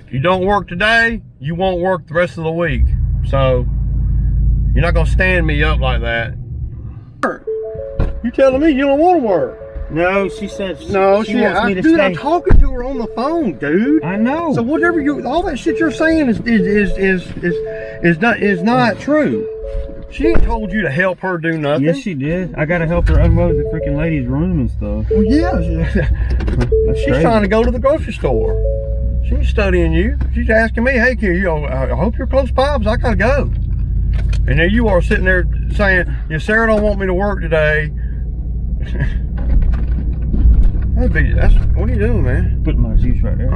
If you don't work today, you won't work the rest of the week. So you're not gonna stand me up like that. You telling me you don't want to work? No, she said she wants me to dude, stay. I'm talking to her on the phone, dude. I know. So whatever all that shit you're saying is not true. She ain't told you to help her do nothing. Yes, she did. I gotta help her unload the freaking lady's room and stuff. Well, yeah. She's crazy. trying to go to the grocery store. She's studying you. She's asking me, hey, kid, I hope you're close by, because I gotta go. And there you are sitting there saying, yeah, Sarah don't want me to work today. That's what are you doing, man? Put my juice right there.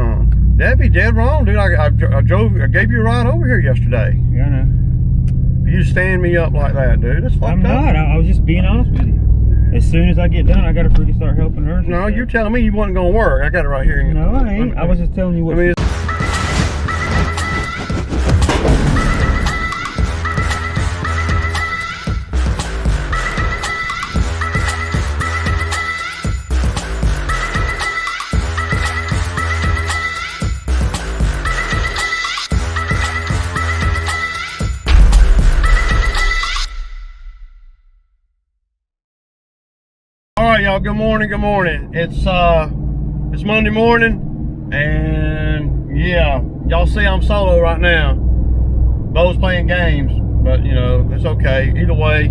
That'd be dead wrong, dude. I gave you a ride over here yesterday. Yeah, I know. You stand me up like that, dude. That's fucked up. I'm not. I was just being honest with you. As soon as I get done, I gotta freaking start helping her. No, you're telling me you wasn't gonna work. I got it right here. No, I ain't. I was just telling you what. Alright, y'all, good morning. It's Monday morning, and yeah, y'all see I'm solo right now. Bo's playing games, but you know, it's okay. Either way,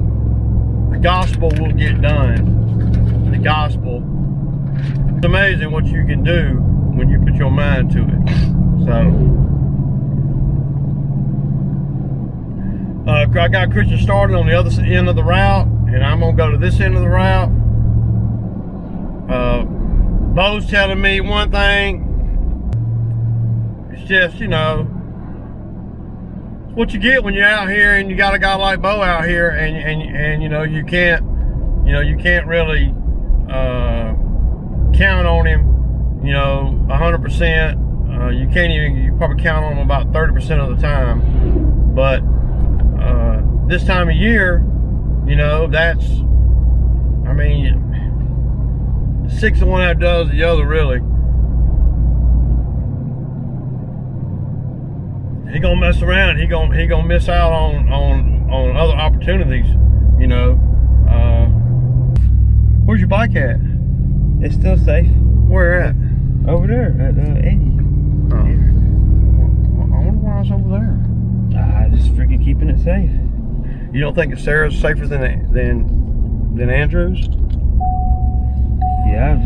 the gospel will get done. The gospel. It's amazing what you can do when you put your mind to it. So I got Christian started on the other end of the route, and I'm gonna go to this end of the route. Bo's telling me one thing. It's just, you know, it's what you get when you're out here and you got a guy like Bo out here, and you know, you can't really count on him, you know, 100%. You can't even, you probably count on him about 30% of the time. But this time of year, you know, that's, I mean, 6 of one half does the other, really. He gonna mess around. He gonna miss out on other opportunities, you know. Where's your bike at? It's still safe. Where at? Over there at Eddie. Oh. I wonder why it's over there. Just freaking keeping it safe. You don't think Sarah's safer than Andrew's? Yeah,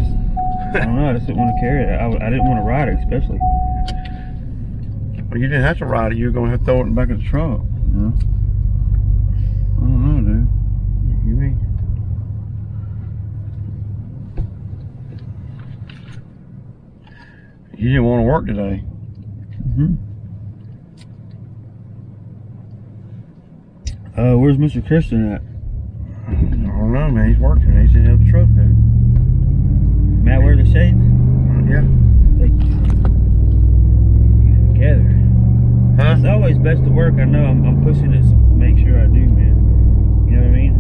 I don't know. I just didn't want to carry it. I didn't want to ride it, especially. Well, you didn't have to ride it. You were going to have to throw it in the back of the truck. Yeah. I don't know, dude. You mean? You didn't want to work today. Where's Mr. Christian at? I don't know, man. He's working. He's in the other truck, dude. Matt, wear the shades? Yeah. Thank you. Get it together. Huh? It's always best to work. I know I'm pushing it to make sure I do, man. You know what I mean?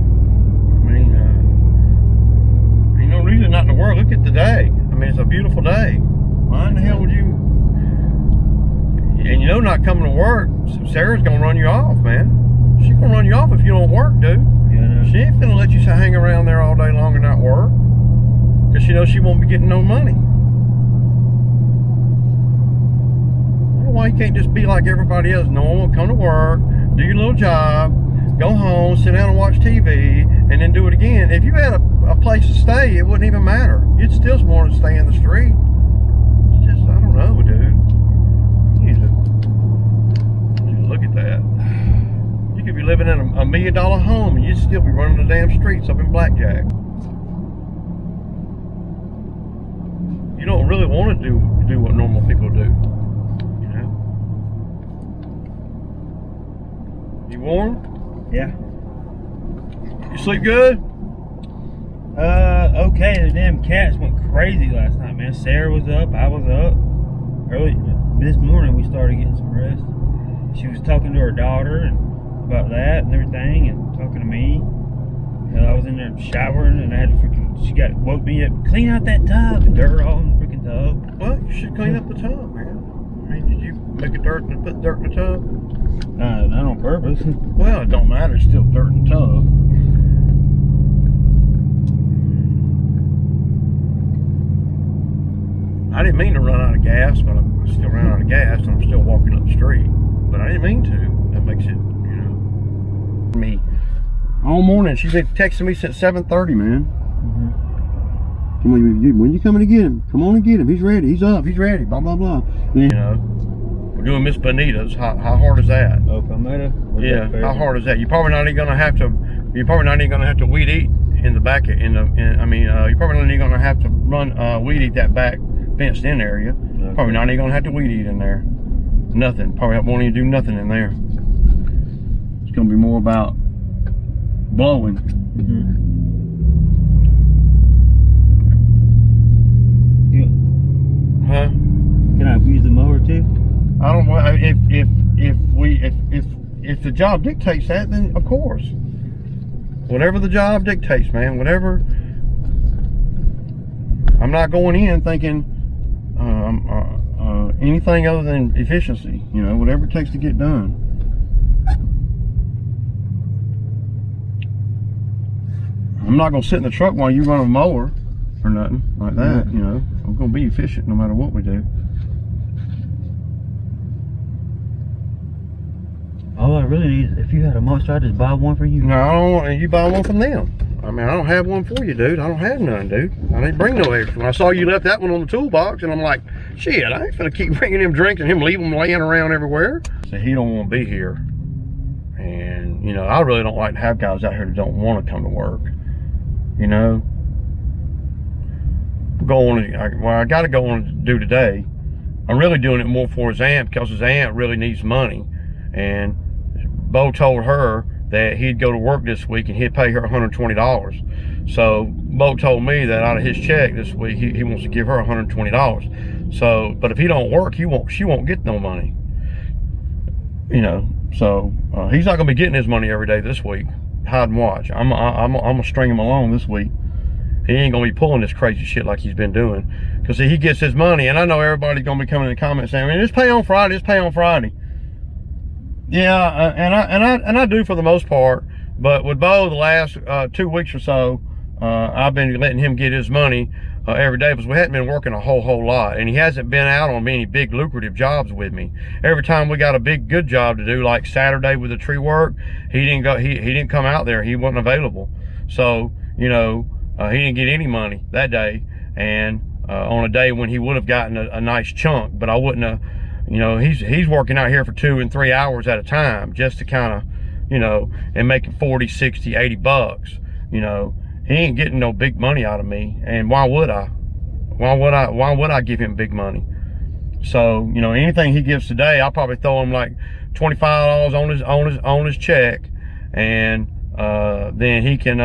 Ain't no reason not to work. Look at the day. I mean, it's a beautiful day. Why in the hell would you? And you know, not coming to work, Sarah's gonna run you off, man. She's gonna run you off if you don't work, dude. Yeah, I know. She ain't finna let you hang around there all day long and not work. Because she knows she won't be getting no money. I don't know why you can't just be like everybody else. Normal, come to work, do your little job, go home, sit down and watch TV, and then do it again. If you had a place to stay, it wouldn't even matter. You'd still want to stay in the street. It's just, I don't know, dude. You need to look at that. You could be living in a $1 million home and you'd still be running the damn streets up in Blackjack. You don't really want to do what normal people do, you know? You warm? Yeah. You sleep good? Okay. The damn cats went crazy last night, man. Sarah was up. I was up. Early this morning, we started getting some rest. She was talking to her daughter and about that and everything, and talking to me. And I was in there showering, and I had to freaking. She woke me up. Clean out that tub. The dirt all in the freaking tub. Well, you should clean up the tub, man. mean, did you make it dirt and put dirt in the tub? Not on purpose. Well, it don't matter. It's still dirt in the tub. I didn't mean to run out of gas, but I still ran out of gas, and I'm still walking up the street. But I didn't mean to. That makes it, you know, me. All morning, she's been texting me since 7:30, man. Come on, when you coming to get him? Come on and get him. He's ready. He's up. He's ready. Blah blah blah. You know, we're doing Miss Bonita's. How hard is that? Oh, Palmetto? Yeah. How hard is that? You're probably not even gonna have to. You're probably not even gonna have to weed eat in the back. You're probably not even gonna have to run weed eat that back fenced in area. Okay. Probably not even gonna have to weed eat in there. Nothing. Probably won't even do nothing in there. It's gonna be more about blowing. Huh? Can I use the mower too? I don't know. If the job dictates that, then of course. Whatever the job dictates, man. Whatever. I'm not going in thinking anything other than efficiency. You know, whatever it takes to get done. I'm not gonna sit in the truck while you run a mower or nothing like that. You know, I'm gonna be efficient no matter what we do. All I really need, if you had a monster, I'd just buy one for you. No, I don't want you buy one from them. I mean, I don't have one for you, dude. I don't have none, dude. I didn't bring no extra. When I saw you left that one on the toolbox, and I'm like, shit, I ain't finna keep bringing him drinks and him leave them laying around everywhere. So he don't want to be here. And, you know, I really don't like to have guys out here that don't want to come to work. You know? I got to go on to do today. I'm really doing it more for his aunt because his aunt really needs money. And Bo told her that he'd go to work this week and he'd pay her $120. So Bo told me that out of his check this week, he wants to give her $120. So, but if he don't work, she won't get no money. You know, so he's not gonna be getting his money every day this week. Hide and watch. I'm gonna string him along this week. He ain't gonna be pulling this crazy shit like he's been doing. Cause see, he gets his money, and I know everybody's gonna be coming in the comments saying, "Man, just pay on Friday. Just pay on Friday." Yeah, and I do for the most part. But with Bo, the last 2 weeks or so, I've been letting him get his money every day because we hadn't been working a whole lot, and he hasn't been out on any big lucrative jobs with me. Every time we got a big good job to do, like Saturday with the tree work, he didn't go. He didn't come out there. He wasn't available. So you know, he didn't get any money that day, and on a day when he would have gotten a nice chunk, but I wouldn't have. You know, he's working out here for 2 and 3 hours at a time just to kind of, you know, and making 40, 60, 80 bucks. You know, he ain't getting no big money out of me. And why would I? Why would I give him big money? So, you know, anything he gives today, I'll probably throw him like $25 on his check, and then he can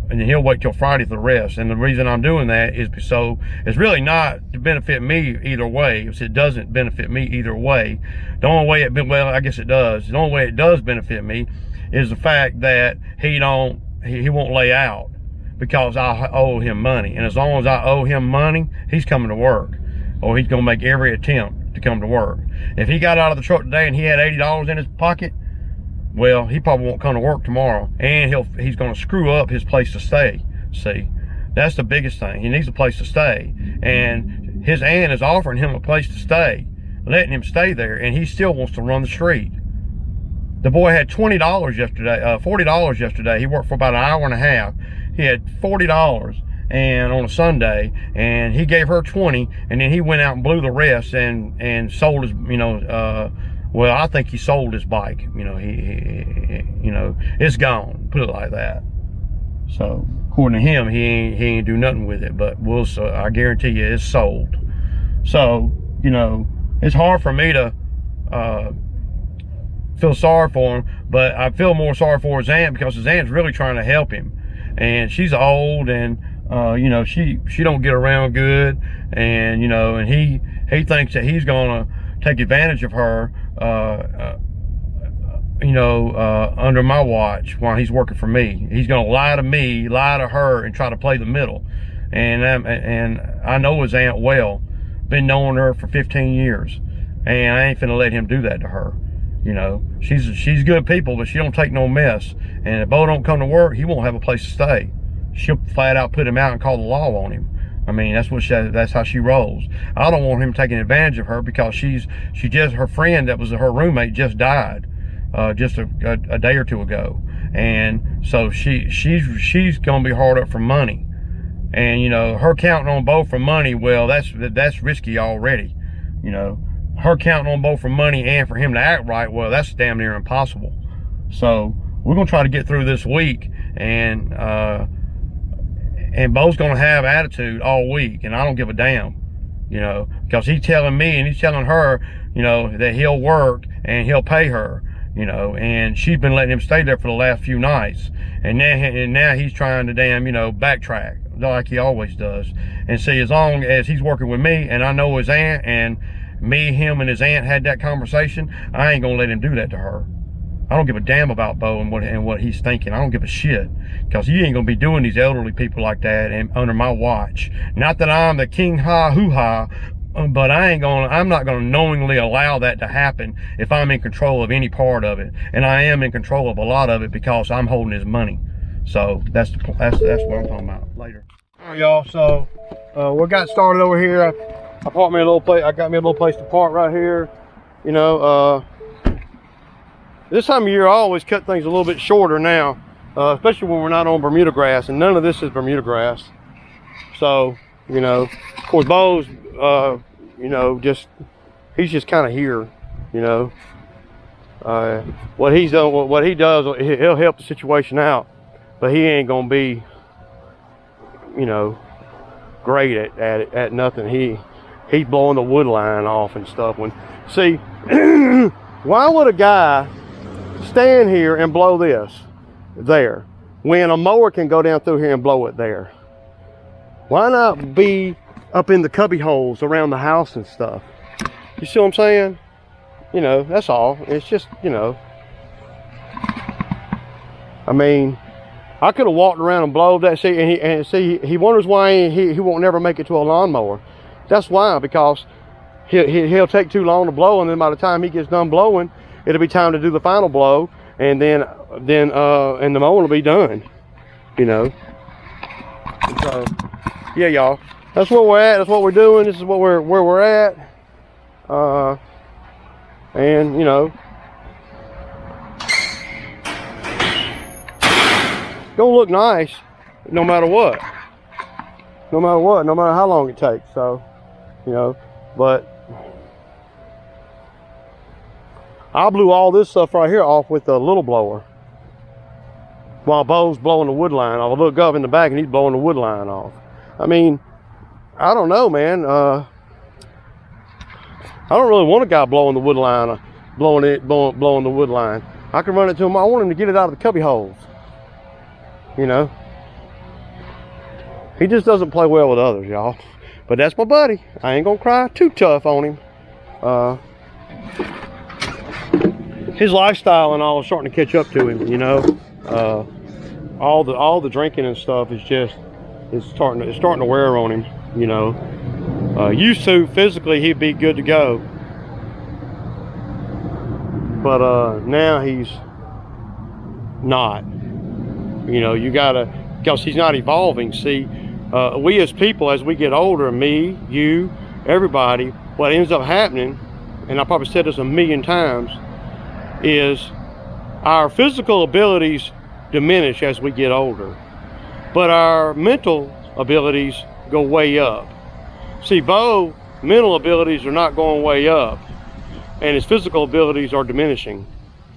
and he'll wait till Friday for the rest. And the reason I'm doing that is so it's really not to benefit me either way. It doesn't benefit me either way. The only way well, I guess it does. The only way it does benefit me is the fact that he won't lay out because I owe him money. And as long as I owe him money, he's coming to work, or he's gonna make every attempt to come to work. If he got out of the truck today and he had $80 in his pocket, well, he probably won't come to work tomorrow, and he's going to screw up his place to stay. See, that's the biggest thing. He needs a place to stay, and his aunt is offering him a place to stay, letting him stay there, and he still wants to run the street. The boy had $40 yesterday. He worked for about an hour and a half. He had $40 and on a Sunday, and he gave her 20, and then he went out and blew the rest and sold his, you know, well, I think he sold his bike. You know, he you know, it's gone. Put it like that. So, according to him, he ain't do nothing with it. But I guarantee you, it's sold. So, you know, it's hard for me to feel sorry for him, but I feel more sorry for his aunt because his aunt's really trying to help him, and she's old, and you know, she don't get around good, and you know, and he thinks that he's gonna take advantage of her, you know, under my watch while he's working for me. He's gonna lie to me, lie to her, and try to play the middle. And I know his aunt well, been knowing her for 15 years, and I ain't finna let him do that to her. You know, she's good people, but she don't take no mess. And if Bo don't come to work, he won't have a place to stay. She'll flat out put him out and call the law on him. I mean, that's how she rolls. I don't want him taking advantage of her, because her friend that was her roommate just died just a day or two ago, and so she's gonna be hard up for money. And you know, her counting on Bo for money, well, that's risky already. You know, her counting on Bo for money and for him to act right, well, that's damn near impossible. So we're gonna try to get through this week, and Bo's gonna have attitude all week, and I don't give a damn, you know, because he's telling me and he's telling her, you know, that he'll work and he'll pay her, you know, and she's been letting him stay there for the last few nights, and now he's trying to damn, you know, backtrack like he always does. And see, as long as he's working with me, and I know his aunt, and him and his aunt had that conversation, I ain't gonna let him do that to her. I don't give a damn about Bo and what he's thinking. I don't give a shit, because he ain't gonna be doing these elderly people like that and under my watch. Not that I'm the king ha hoo ha, but I'm not gonna knowingly allow that to happen if I'm in control of any part of it. And I am in control of a lot of it, because I'm holding his money. So that's what I'm talking about later. All right, y'all. So we got started over here. I parked me a little place. I got me a little place to park right here. You know, this time of year I always cut things a little bit shorter now, especially when we're not on Bermuda grass, and none of this is Bermuda grass. So, you know, of course, Bo's, you know, he's just kind of here, you know. What he does, he'll help the situation out, but he ain't gonna be, you know, great at nothing. He's blowing the wood line off and stuff. See, why would a guy stand here and blow this there when a mower can go down through here and blow it there? Why not be up in the cubby holes around the house and stuff? You see what I'm saying? You know, that's all. It's just, you know, I mean, I could have walked around and blowed that. See, he wonders why he won't never make it to a lawnmower. That's why, because he'll take too long to blow, and then by the time he gets done blowing, it'll be time to do the final blow, and then the mowing will be done, you know. And so, yeah, y'all, that's where we're at. That's what we're doing. This is where we're at. And you know, gonna look nice, no matter what. No matter how long it takes. So, you know, but I blew all this stuff right here off with a little blower while Bo's blowing the wood line off. I look up in the back and he's blowing the wood line off. I mean, I don't know, man. I don't really want a guy blowing the wood line, blowing the wood line. I can run it to him. I want him to get it out of the cubby holes. You know, he just doesn't play well with others, y'all. But that's my buddy. I ain't gonna cry too tough on him. His lifestyle and all is starting to catch up to him. You know, all the drinking and stuff is just it's starting to wear on him. You know, used to physically he'd be good to go, but now he's not. You know, you gotta, because he's not evolving. See, we as people, as we get older, me, you, everybody, what ends up happening, and I probably said this a million times, is our physical abilities diminish as we get older, but our mental abilities go way up. See, Bo, mental abilities are not going way up, and his physical abilities are diminishing.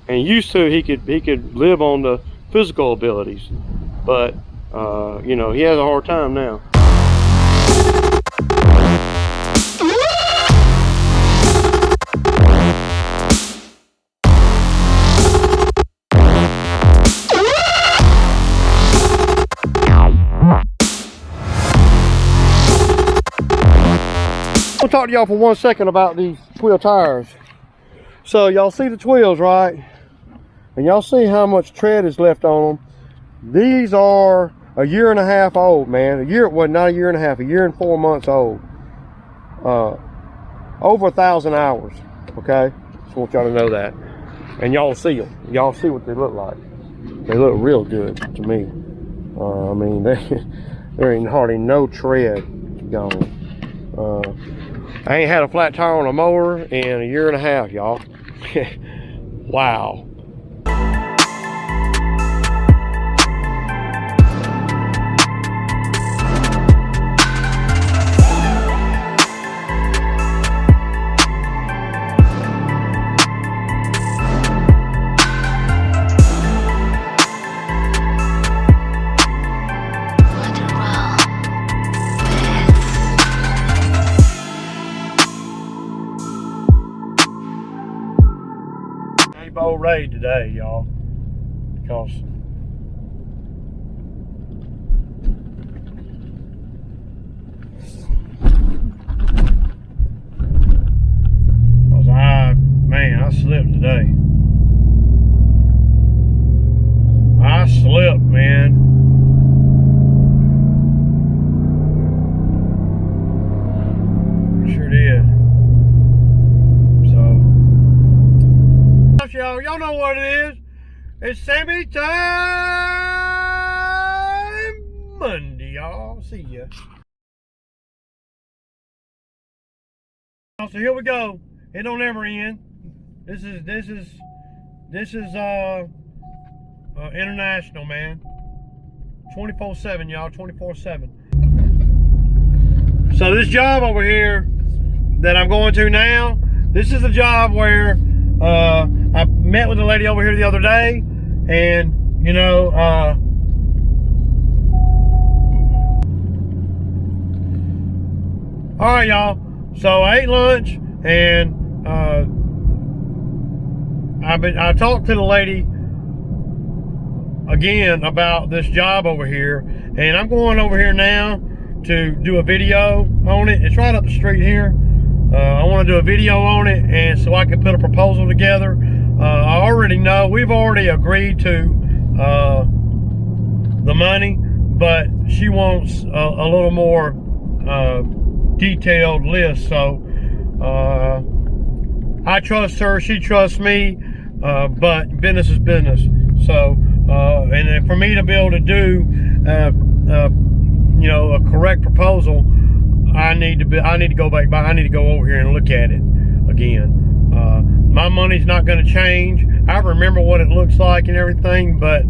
And used to, he could live on the physical abilities, but you know, he has a hard time now. I'll talk to y'all for 1 second about these twill tires. So y'all see the twills, right? And y'all see how much tread is left on them. These are a year and a half old, man. Not a year and a half, a year and 4 months old. Over 1,000 hours. Okay, just want y'all to know that, and y'all see them. Y'all see what they look like. They look real good to me. I mean, there ain't hardly no tread gone. I ain't had a flat tire on a mower in a year and a half, y'all. Wow. Old raid today, y'all, because I slipped today. I slipped, man. Sure did. Y'all know what it is. It's Sammy time Monday, y'all. See ya. So here we go. It don't ever end. This is international, man. 24/7, y'all. 24/7. So this job over here that I'm going to now, this is the job where I met with a lady over here the other day, and you know, all right, y'all. So I ate lunch, and I talked to the lady again about this job over here, and I'm going over here now to do a video on it. It's right up the street here. I want to do a video on it, and so I can put a proposal together. I already know, we've already agreed to the money, but she wants a little more detailed list. So I trust her, she trusts me, but business is business. So and for me to be able to do you know, a correct proposal, I need to go back by. I need to go over here and look at it again. My money's not going to change. I remember what it looks like and everything, but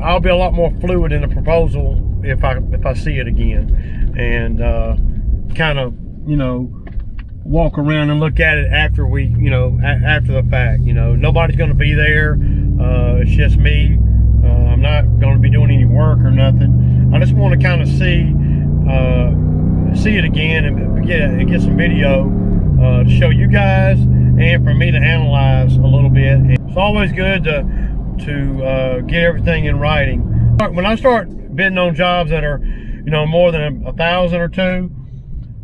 I'll be a lot more fluid in the proposal if I see it again, and kind of, you know, walk around and look at it after we, you know, after the fact. You know, nobody's going to be there. It's just me. I'm not going to be doing any work or nothing. I just want to kind of see it again and get some video to show you guys, and for me to analyze a little bit. It's always good to get everything in writing. When I start bidding on jobs that are, you know, more than 1,000 or two,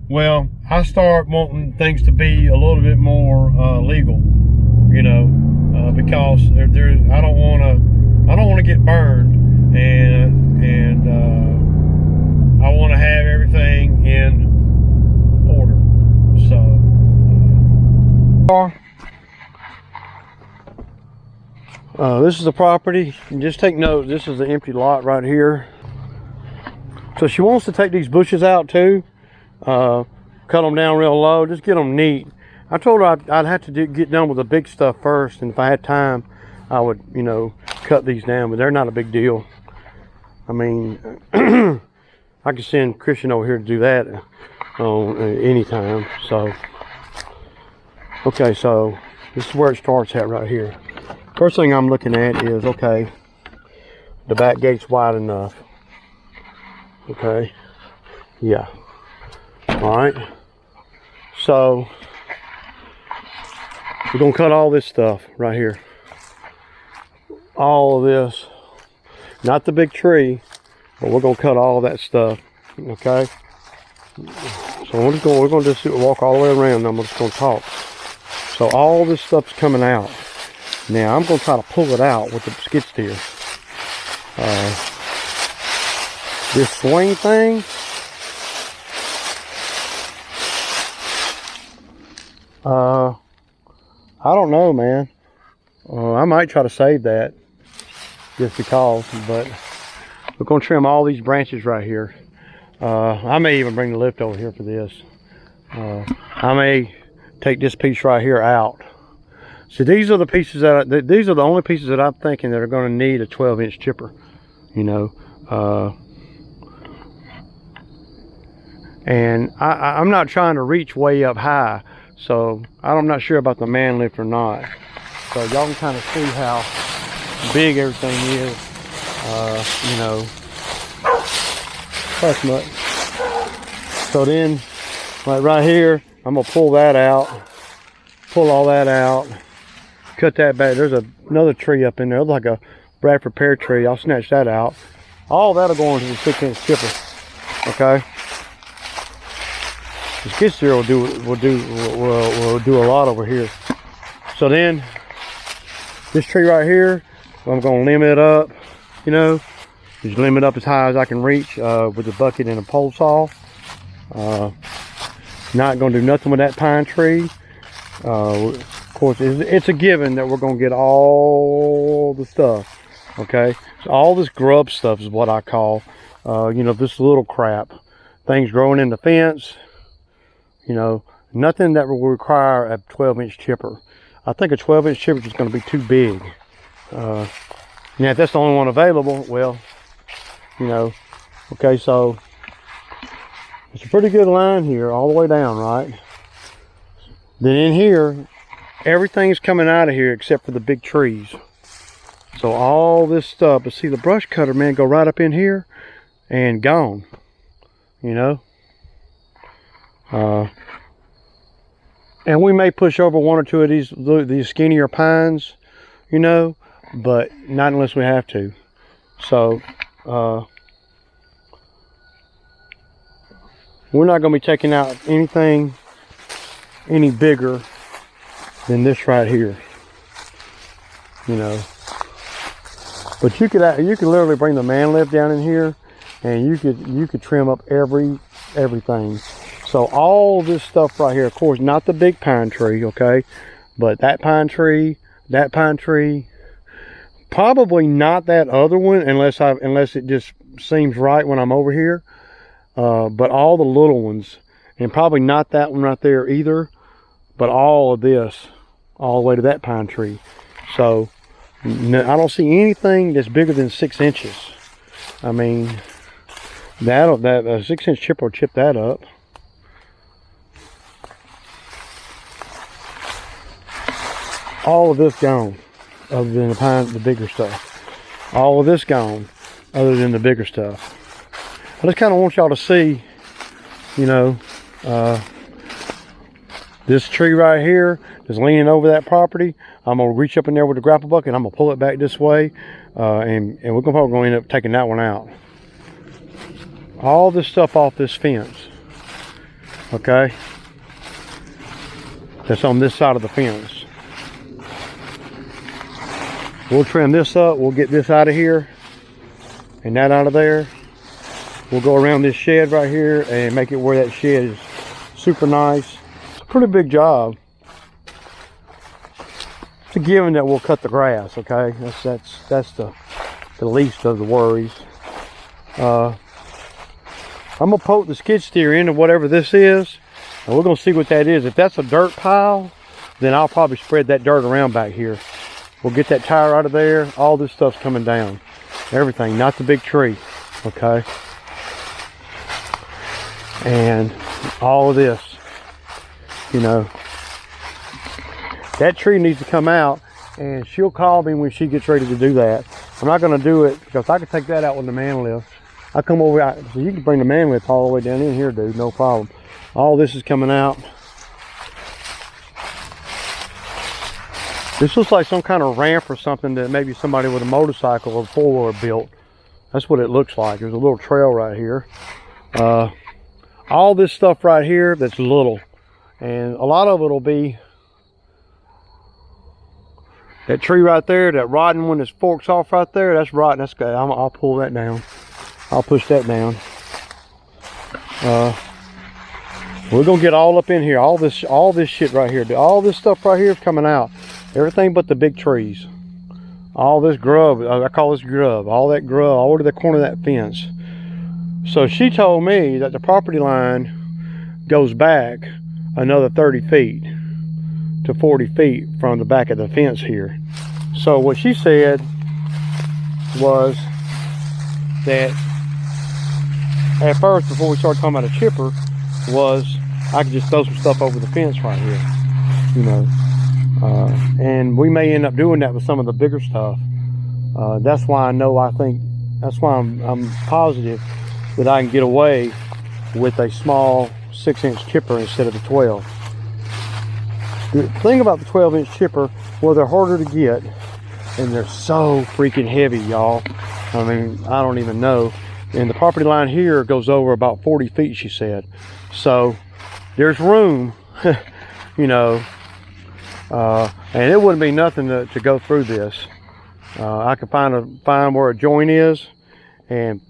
well, I start wanting things to be a little bit more legal, you know, because I don't want to get burned, and I want to have everything in order. So this is the property. And just take note, this is the empty lot right here. So she wants to take these bushes out too, cut them down real low, just get them neat. I told her I'd have to get done with the big stuff first, and if I had time I would, you know, cut these down, but they're not a big deal. I mean, I could send Christian over here to do that anytime. So okay, so this is where it starts at right here. First thing I'm looking at is, okay, the back gate's wide enough. Okay, yeah, all right. So we're gonna cut all this stuff right here, all of this, not the big tree, but we're gonna cut all of that stuff. Okay, so we're gonna just walk all the way around, and I'm just gonna talk. So all this stuff's coming out. Now I'm gonna try to pull it out with the skid steer. This swing thing, I I don't know, man. I might try to save that just because, but we're going to trim all these branches right here. I may even bring the lift over here for this. I may take this piece right here out. So these are the pieces these are the only pieces that I'm thinking that are going to need a 12-inch chipper, you know. And I'm not trying to reach way up high, so I'm not sure about the man lift or not. So y'all can kind of see how big everything is, you know. That's much. So then, like right here, I'm gonna pull that out, pull all that out, cut that back. There's another tree up in there, like a Bradford pear tree. I'll snatch that out. All that'll go into the 6-inch chipper. Okay. The skid steer will do a lot over here. So then, this tree right here, I'm gonna limit it up. You know, just limit up as high as I can reach with a bucket and a pole saw. Not gonna do nothing with that pine tree. Of course, it's a given that we're gonna get all the stuff. Okay, so all this grub stuff is what I call, you know, this little crap, things growing in the fence. You know, nothing that will require a 12-inch chipper. I think a 12-inch chipper is going to be too big. Now, if that's the only one available, well, you know, okay, so it's a pretty good line here all the way down, right? Then in here, everything's coming out of here except for the big trees. So all this stuff, but see the brush cutter, man, go right up in here and gone, you know? And we may push over one or two of these skinnier pines, you know, but not unless we have to. So we're not going to be taking out anything any bigger than this right here, you know. But you could literally bring the man lift down in here, and you could trim up everything. So all this stuff right here, of course, not the big pine tree, okay, but that pine tree, probably not that other one unless it just seems right when I'm over here. But all the little ones, and probably not that one right there either, but all of this, all the way to that pine tree. So I don't see anything that's bigger than 6 inches. I mean, that a 6-inch chipper will chip that up. All of this gone, other than the bigger stuff. All of this gone, other than the bigger stuff. I just kind of want y'all to see, you know, this tree right here is leaning over that property. I'm gonna reach up in there with the grapple bucket. I'm gonna pull it back this way, and we're probably gonna end up taking that one out. All this stuff off this fence, okay? That's on this side of the fence. We'll trim this up. We'll get this out of here and that out of there. We'll go around this shed right here and make it where that shed is super nice. It's a pretty big job. It's a given that we'll cut the grass, okay? That's the least of the worries. I'm gonna poke the skid steer into whatever this is, and we're gonna see what that is. If that's a dirt pile, then I'll probably spread that dirt around back here. We'll get that tire out of there. All this stuff's coming down. Everything, not the big tree, okay? And all of this, you know. That tree needs to come out, and she'll call me when she gets ready to do that. I'm not gonna do it, because I can take that out with the man lift. I come over out, so you can bring the man lift all the way down in here, dude, no problem. All this is coming out. This looks like some kind of ramp or something that maybe somebody with a motorcycle or four-wheeler built. That's what it looks like. There's a little trail right here. All this stuff right here that's little, and a lot of it will be that tree right there, that rotten one that forks off right there. That's rotten. That's good. I'll pull that down. I'll push that down. We're gonna get all up in here. All this shit right here. All this stuff right here is coming out. Everything but the big trees. All this grub, I call this grub. All that grub, all to the corner of that fence. So she told me that the property line goes back another 30 feet to 40 feet from the back of the fence here. So what she said was that at first, before we started talking about a chipper, was I could just throw some stuff over the fence right here, you know. And we may end up doing that with some of the bigger stuff. That's why that's why I'm positive that I can get away with a small 6-inch chipper instead of the 12. The thing about the 12-inch chipper, well, they're harder to get and they're so freaking heavy, y'all. I mean, I don't even know. And the property line here goes over about 40 feet, she said. So there's room, you know, and it wouldn't be nothing to go through this. I could find where a joint is and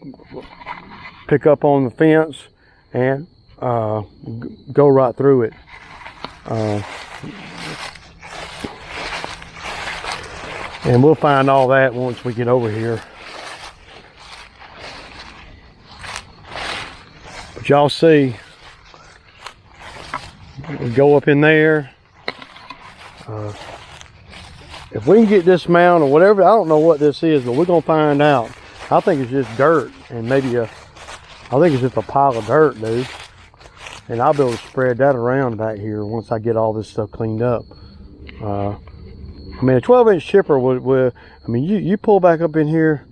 pick up on the fence and go right through it. And we'll find all that once we get over here. But y'all see, we go up in there. If we can get this mount or whatever, I don't know what this is, but we're gonna find out. I think it's just dirt and maybe I think it's just a pile of dirt, dude. And I'll be able to spread that around back here once I get all this stuff cleaned up. I mean, a 12-inch chipper would I mean, you pull back up in here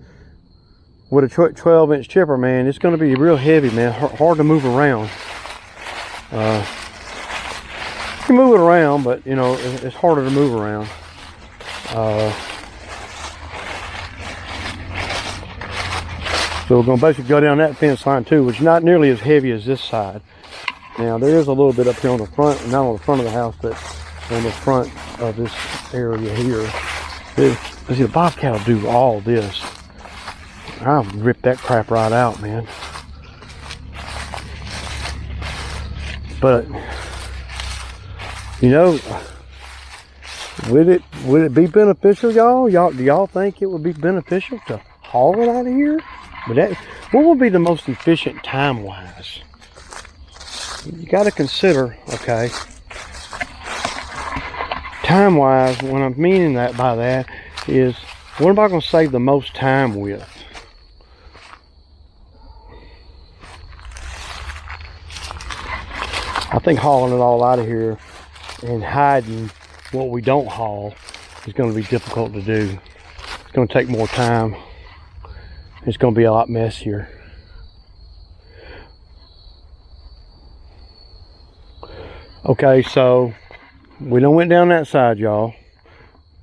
with a 12-inch chipper, man, it's going to be real heavy, man. Hard to move around. You can move it around, but, you know, it's harder to move around. So we're going to basically go down that fence line, too, which is not nearly as heavy as this side. Now, there is a little bit up here on the front, not on the front of the house, but on the front of this area here. See, the bobcat will do all this. I'll rip that crap right out, man. But, you know, would it be beneficial, y'all? Do y'all think it would be beneficial to haul it out of here? But what would be the most efficient time-wise? You got to consider, okay, time-wise, what I'm meaning by that is, what am I going to save the most time with? I think hauling it all out of here and hiding what we don't haul is going to be difficult to do. It's going to take more time. It's going to be a lot messier. Okay, so we done went down that side, y'all.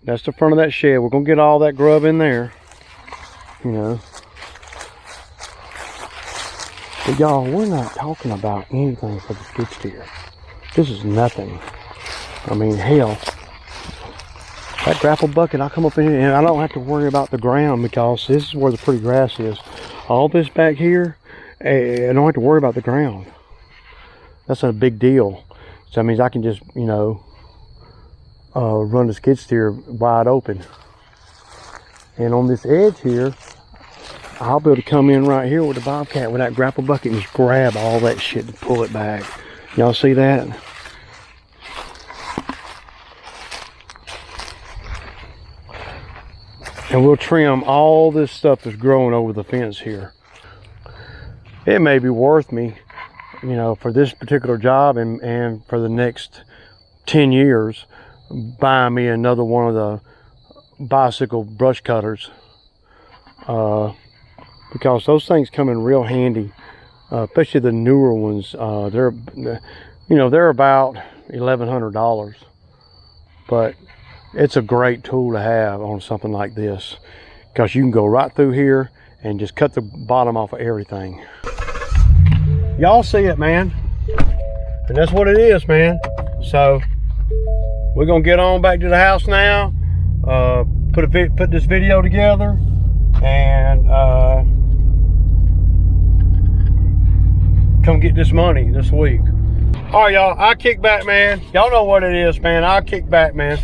That's the front of that shed. We're going to get all that grub in there, you know. But y'all, we're not talking about anything for the skid steer. This is nothing. I mean, hell, that grapple bucket, I'll come up in here and I don't have to worry about the ground because this is where the pretty grass is. All this back here, I don't have to worry about the ground. That's a big deal. So that means I can just, you know, run the skid steer wide open. And on this edge here, I'll be able to come in right here with the bobcat with that grapple bucket and just grab all that shit and pull it back. Y'all see that? And we'll trim all this stuff that's growing over the fence here. It may be worth me, you know, for this particular job and for the next 10 years, buying me another one of the bicycle brush cutters. Because those things come in real handy, especially the newer ones. They're about $1,100, but it's a great tool to have on something like this, because you can go right through here and just cut the bottom off of everything. Y'all see it, man, and that's what it is, man. So we're gonna get on back to the house now, put this video together, and come get this money this week. All right, y'all, I kick back, man. Y'all know what it is, man. I kick back, man.